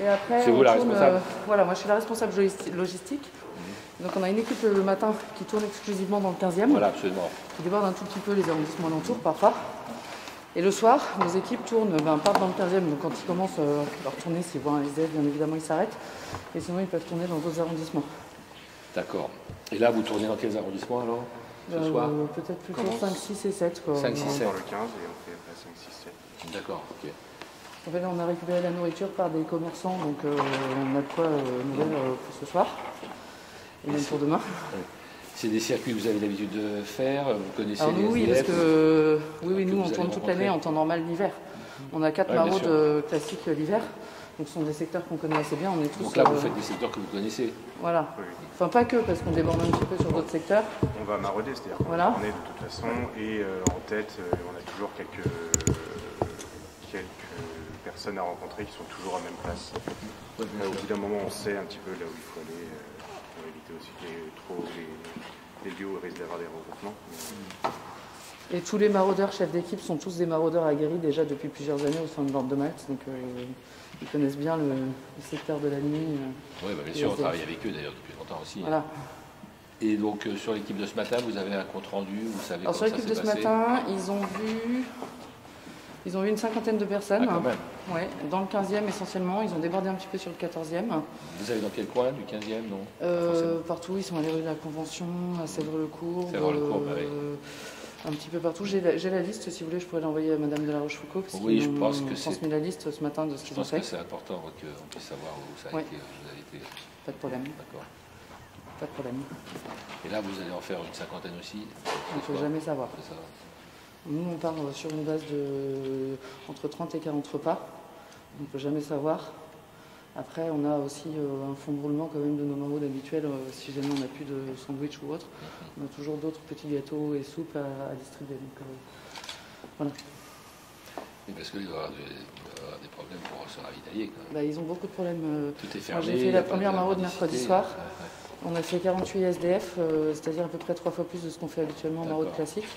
après, c'est vous la responsable? Voilà, moi je suis la responsable logistique. Donc on a une équipe le matin qui tourne exclusivement dans le 15e. Voilà, absolument. Qui déborde un tout petit peu les arrondissements alentours parfois. Et le soir, nos équipes partent dans le 15e. Donc quand ils commencent leur tournée, s'ils voient un SDF, bien évidemment, ils s'arrêtent. Et sinon, ils peuvent tourner dans d'autres arrondissements. D'accord. Et là, vous tournez dans quels arrondissements alors ce soir? Peut-être plutôt 5, 6 et 7. Quoi. 5, 6, 7. Dans le 15 et on fait après 5, 6, 7. D'accord, ok. En fait, là, on a récupéré la nourriture par des commerçants, donc on a de quoi nourrir pour ce soir. Et même pour demain. C'est des circuits que vous avez l'habitude de faire? Vous connaissez les oui, SDF, parce que nous, on vous tourne avez toute l'année en temps normal l'hiver. On a 4 maraudes classiques l'hiver. Donc ce sont des secteurs qu'on connaît assez bien. On est tous, donc là, vous faites des secteurs que vous connaissez? Voilà. Oui. Enfin, pas que, parce qu'on déborde un petit peu sur d'autres secteurs. On va marauder, c'est-à-dire qu'on va tourner de toute façon. Et en tête, on a toujours quelques personnes à rencontrer qui sont toujours à la même place. Au bout d'un moment, on sait un petit peu là où il faut aller pour éviter aussi les lieux où il risque d'avoir des regroupements. Et tous les maraudeurs chefs d'équipe sont tous des maraudeurs aguerris déjà depuis plusieurs années au sein de l'Ordre de Malte. Donc ils connaissent bien le secteur de la nuit. Oui, bien sûr, on travaille avec eux d'ailleurs depuis longtemps aussi. Voilà. Et donc sur l'équipe de ce matin, vous avez un compte rendu, vous savez comment ça s'est passé? Sur l'équipe de ce matin, ils ont vu une cinquantaine de personnes. Ah, quand même. Ouais, dans le 15e essentiellement. Ils ont débordé un petit peu sur le 14e. Vous allez dans quel coin du 15e, non? Partout, ils sont allés rue de la Convention, à Sèvres-le-Courbe. Oui. Un petit peu partout. J'ai la liste, si vous voulez, je pourrais l'envoyer à Madame de la Rochefoucauld. Oui, je pense que c'est. Transmis la liste ce matin de ce qu'ils ont fait. Je pense que c'est important qu'on puisse savoir où ça a été. Vous avez été. Pas de problème. D'accord. Pas de problème. Et là, vous allez en faire une cinquantaine aussi? On ne peut jamais savoir. Ça. Nous, on part sur une base de entre 30 et 40 repas. On ne peut jamais savoir. Après, on a aussi un fond de roulement quand même de nos maraudes habituels. Si jamais on n'a plus de sandwich ou autre, on a toujours d'autres petits gâteaux et soupes à distribuer. Donc, voilà. Et parce qu'il va y avoir des problèmes pour se ravitailler. Ils ont beaucoup de problèmes. Tout est fermé. J'ai fait la première maraude mercredi soir. On a fait 48 SDF, c'est-à-dire à peu près 3 fois plus de ce qu'on fait habituellement en maraude classique.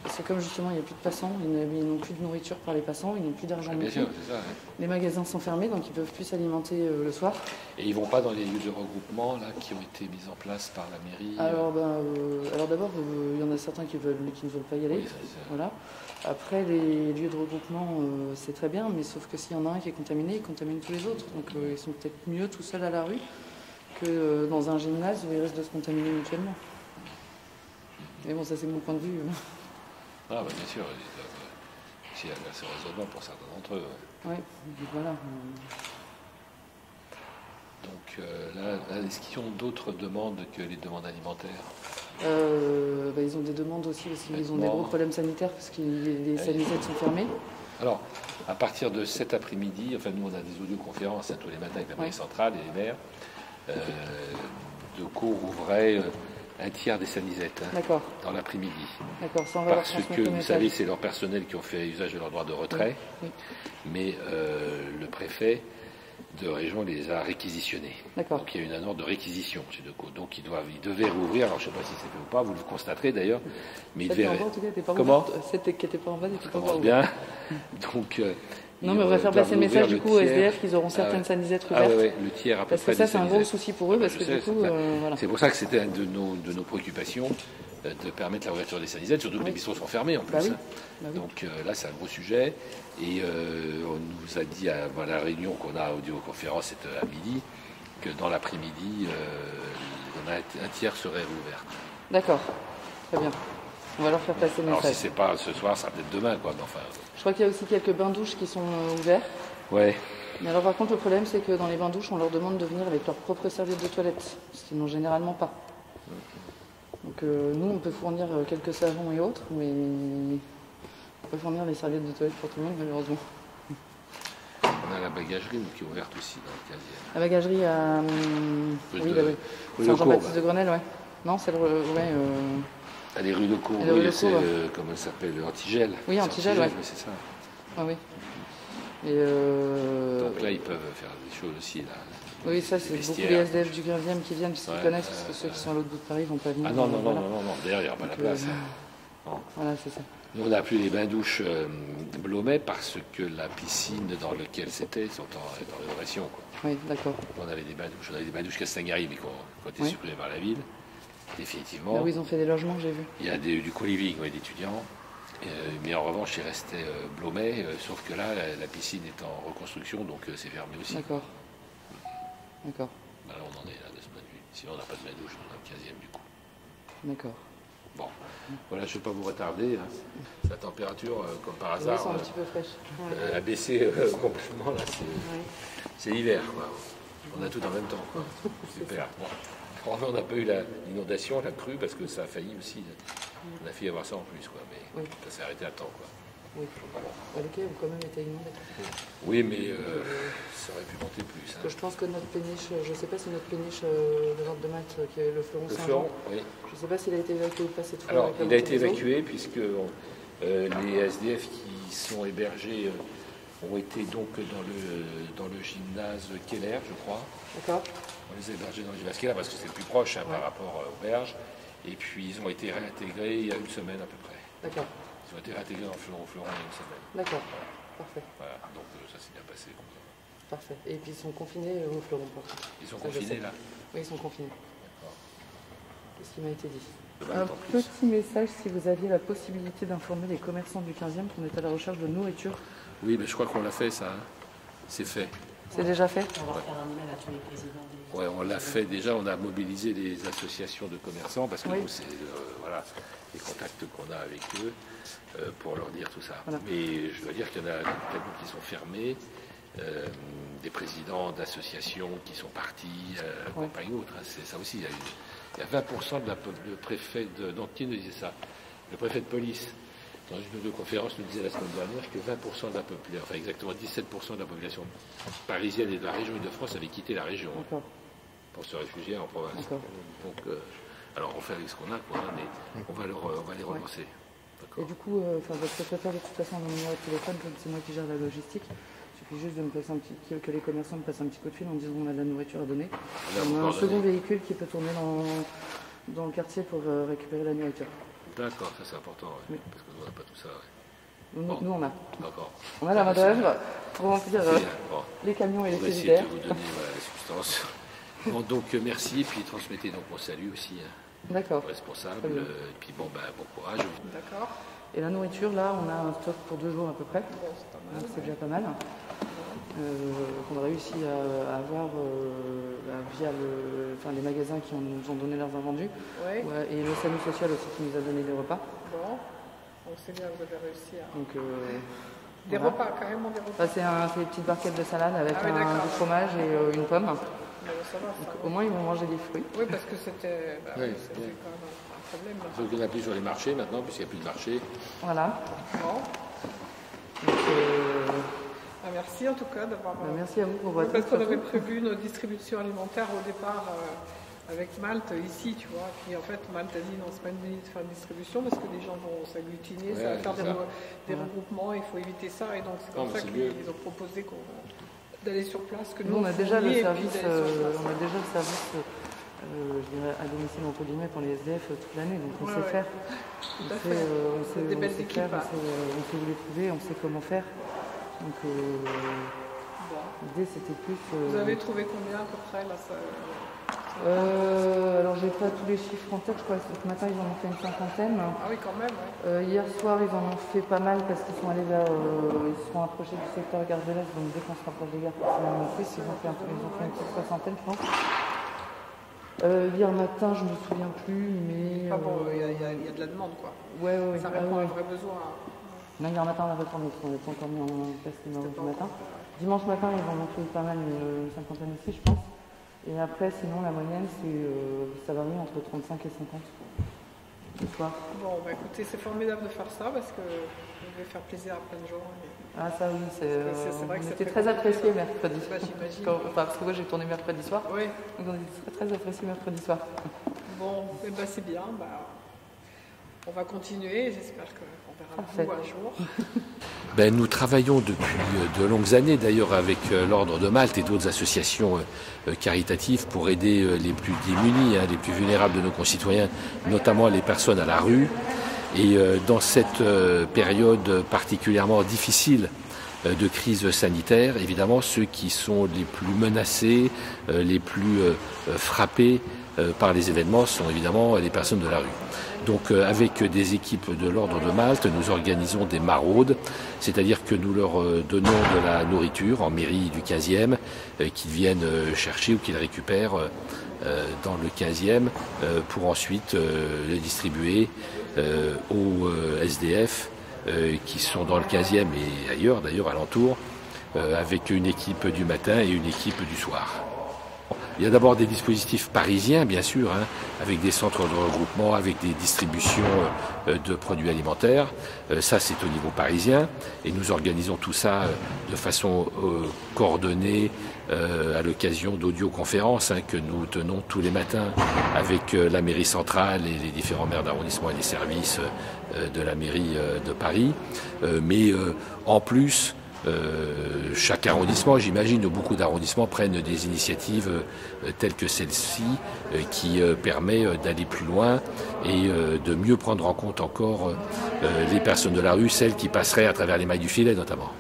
Parce que comme justement il n'y a plus de passants, ils n'ont plus de nourriture par les passants, ils n'ont plus d'argent. Bien sûr, c'est ça. Les magasins sont fermés, donc ils ne peuvent plus s'alimenter le soir. Et ils ne vont pas dans les lieux de regroupement là, qui ont été mis en place par la mairie? Alors d'abord, il y en a certains qui ne veulent pas y aller. Oui, voilà. Après, les lieux de regroupement, c'est très bien, mais sauf que s'il y en a un qui est contaminé, il contamine tous les autres. Donc ils sont peut-être mieux tout seuls à la rue que dans un gymnase où ils risquent de se contaminer mutuellement. Mais bon, ça c'est mon point de vue. Ah bah bien sûr, ils doivent aussi c'est raisonnable pour certains d'entre eux. Oui, voilà. Donc là, est-ce qu'ils ont d'autres demandes que les demandes alimentaires? Ils ont des demandes aussi parce qu'ils ont des gros problèmes sanitaires parce que les sanisettes sont fermées. Alors, à partir de cet après-midi, enfin nous on a des audioconférences tous les matins avec la mairie centrale et les maires, de cours ouvraient un tiers des sanisettes dans l'après-midi. D'accord, ça on va parce que vous savez, c'est leur personnel qui ont fait usage de leur droit de retrait, mais le préfet de région les a réquisitionnés. Donc il y a eu un ordre de réquisition chez Decaux. Donc ils devaient rouvrir, alors je ne sais pas si c'est fait ou pas, vous le constaterez d'ailleurs, mais ils devaient... Comment cette qui n'était pas en bas n'était pas ouverte. Bien. Donc... non, mais on va faire passer le message du coup aux SDF qu'ils auront certaines sanisettes ouvertes. Le tiers à peu près. Parce que ça, c'est un gros souci pour eux, parce que du coup, voilà. C'est pour ça que c'était une de nos préoccupations, de permettre la ouverture des sanisettes, surtout que les bistrots sont fermés en plus. Donc là, c'est un gros sujet. Et on nous a dit à la réunion qu'on a audioconférence, c'était à midi, que dans l'après-midi, un tiers serait rouvert. D'accord, très bien. On va leur faire passer le message. Alors si c'est pas ce soir, ça sera peut-être demain, quoi. Enfin, je crois qu'il y a aussi quelques bains-douches qui sont ouverts. Ouais. Mais alors par contre, le problème, c'est que dans les bains-douches, on leur demande de venir avec leur propre serviette de toilette, ce qu'ils n'ont généralement pas. Donc nous, on peut fournir quelques savons et autres, mais on peut fournir les serviettes de toilette pour tout le monde, malheureusement. On a la bagagerie qui est ouverte aussi dans le 15e. La bagagerie à Saint-Jean-Baptiste de Grenelle, ouais. Non, c'est les rues de Cour, c'est comment elle s'appelle, Antigel. Oui, Antigel, oui. C'est ça. Ah oui. Et donc là, ils peuvent faire des choses aussi. Là. Oui, ça, c'est beaucoup les SDF du 15e qui viennent, parce qu'ils connaissent, parce que ceux qui sont à l'autre bout de Paris ne vont pas venir. Ah non, d'ailleurs, il n'y aura pas la place. Voilà, c'est ça. Nous, on a appelé les bains-douches Blomet parce que la piscine dans laquelle c'était sont en rénovation. Oui, d'accord. On avait des bains-douches Castagnari, mais qui ont été supprimés par la ville, définitivement. Là où ils ont fait des logements, j'ai vu. Il y a du co-living, d'étudiants. Mais en revanche, il restait Blomet, sauf que là, la piscine est en reconstruction, donc c'est fermé aussi. D'accord. D'accord. Là, on en est là de ce point de vue. Sinon, on n'a pas de bain-douche, on a le 15e du coup. D'accord. Bon, voilà, je ne vais pas vous retarder. Hein. La température, comme par hasard, un petit peu fraîche. A baissé complètement. Là, c'est l'hiver. On a tout en même temps. Quoi. Super. Bon. On n'a pas eu l'inondation, la crue, parce que ça a failli aussi. On a failli avoir ça en plus, quoi. Mais ça s'est arrêté à temps. Quoi. Oui. Les quais ont quand même été inondés. Oui, mais ça aurait pu monter plus. Hein. Je pense que notre péniche, je ne sais pas si notre péniche de Vente de Malte, qui est le fleuron Saint-Jean, oui. Je ne sais pas s'il a été évacué ou pas cette fois. Alors, il a été évacué puisque les SDF qui sont hébergés ont été donc dans le gymnase Keller, je crois. D'accord. On les a hébergés dans le gymnase Keller parce que c'est le plus proche par rapport aux berges. Et puis, ils ont été réintégrés il y a une semaine à peu près. D'accord. Ils ont été réintégrés dans le fleuron il y a une semaine. D'accord. Parfait. Voilà, donc ça s'est bien passé. Parfait. Et puis ils sont confinés au fleuron, par contre. Ils sont confinés là? Oui, ils sont confinés. D'accord. C'est ce qui m'a été dit. Un petit message, si vous aviez la possibilité d'informer les commerçants du 15e qu'on est à la recherche de nourriture. Oui, mais je crois qu'on l'a fait, ça. C'est fait. C'est déjà fait? On va faire un email à tous les présidents. Oui, on l'a fait déjà. On a mobilisé les associations de commerçants parce que nous, c'est les contacts qu'on a avec eux pour leur dire tout ça. Voilà. Mais je dois dire qu'il y en a tellement qui sont fermés. Des présidents d'associations qui sont partis à campagne ou autre. C'est ça aussi. Il y a 20% le préfet d'Antibes nous disait ça. Le préfet de police, dans une ou deux conférences, nous disait la semaine dernière que 20% de la population, enfin exactement 17% de la population parisienne et de la région Île-de-France avait quitté la région pour se réfugier en province. Donc, alors on fait avec ce qu'on a, mais on va les relancer. Et du coup, votre secrétaire, de toute façon, mon numéro de téléphone, c'est moi qui gère la logistique. Il suffit juste de me passer que les commerçants me passent un petit coup de fil en disant qu'on a de la nourriture à donner. On a un second véhicule qui peut tourner dans le quartier pour récupérer la nourriture. D'accord, ça c'est important, parce que nous on n'a pas tout ça. Nous on a. D'accord. On a la main-d'œuvre pour remplir les camions et les frigidaires. On va essayer de vous donner la substance. Bon, donc merci, et puis transmettez donc mon salut aussi au responsable. Et puis bon courage. D'accord. Et la nourriture, là, on a un stock pour 2 jours à peu près. C'est déjà pas mal. Qu'on a réussi à avoir via les magasins qui nous ont donné leurs invendus. Ouais, et le SAMU social aussi qui nous a donné des repas. Bon, donc c'est bien, vous avez réussi à... Donc, des repas, carrément des repas. C'est des petites barquettes de salade avec du fromage et une pomme. Ça va, donc, au moins, ils vont manger des fruits. Oui, parce que c'était quand même un problème. Il faut qu'il y en a plus sur les marchés maintenant, puisqu'il n'y a plus de marché. Voilà. Bon. Donc, merci en tout cas d'avoir... merci à vous pour votre... Parce qu'on avait prévu nos distributions alimentaires au départ avec Malte ici, tu vois. Puis en fait, Malte a dit non, c'est pas une bonne idée de faire une distribution parce que les gens vont s'agglutiner, ça va faire des regroupements, il faut éviter ça. Et donc c'est pour ça qu'ils ont proposé d'aller sur place. Que nous, on a déjà le service, je dirais, à domicile entre guillemets pour les SDF toute l'année, donc on sait faire. On sait des belles équipes. On sait où les trouver, on sait comment faire. Donc l'idée c'était plus... Vous avez trouvé combien à peu près là, alors j'ai pas tous les chiffres en tête, je crois que ce matin ils en ont fait une 50aine. Ah oui quand même, hier soir ils en ont fait pas mal parce qu'ils sont allés vers... ils se sont approchés du secteur Gare de l'Est, donc dès qu'on se rapproche des gares, forcément ils ont fait une petite 60aine je pense. Hier matin je me souviens plus, mais... Ah bon, il y a de la demande quoi. Ouais. Ça répond à un vrai besoin. Non, hier matin, on a répondu, parce qu'on n'est pas encore mis en place le numéro du matin. Dimanche matin, ils en ont fait pas mal, une 50aine aussi, je pense. Et après, sinon, la moyenne, ça varie entre 35 et 50 le soir. Bon, écoutez, c'est formidable de faire ça, parce que vous devez faire plaisir à plein de gens. Ah ça oui, c'est vrai que c'était très apprécié mercredi. Bah, j'imagine. Parce que moi, j'ai tourné mercredi soir. Oui. Donc, on était très apprécié mercredi soir. Bon, c'est bien. On va continuer, j'espère qu'on verra vous un jour. Nous travaillons depuis de longues années d'ailleurs avec l'Ordre de Malte et d'autres associations caritatives pour aider les plus démunis, les plus vulnérables de nos concitoyens, notamment les personnes à la rue. Et dans cette période particulièrement difficile de crise sanitaire, évidemment, ceux qui sont les plus menacés, les plus frappés par les événements sont évidemment les personnes de la rue. Donc avec des équipes de l'Ordre de Malte, nous organisons des maraudes, c'est-à-dire que nous leur donnons de la nourriture en mairie du 15e, qu'ils viennent chercher ou qu'ils récupèrent dans le 15e pour ensuite les distribuer aux SDF qui sont dans le 15e et ailleurs, d'ailleurs alentour, avec une équipe du matin et une équipe du soir. Il y a d'abord des dispositifs parisiens, bien sûr, hein, avec des centres de regroupement, avec des distributions de produits alimentaires. Ça, c'est au niveau parisien. Et nous organisons tout ça de façon coordonnée à l'occasion d'audioconférences que nous tenons tous les matins avec la mairie centrale et les différents maires d'arrondissement et les services de la mairie de Paris. Mais en plus, chaque arrondissement, j'imagine, ou beaucoup d'arrondissements prennent des initiatives telles que celle-ci qui permet d'aller plus loin et de mieux prendre en compte encore les personnes de la rue, celles qui passeraient à travers les mailles du filet notamment.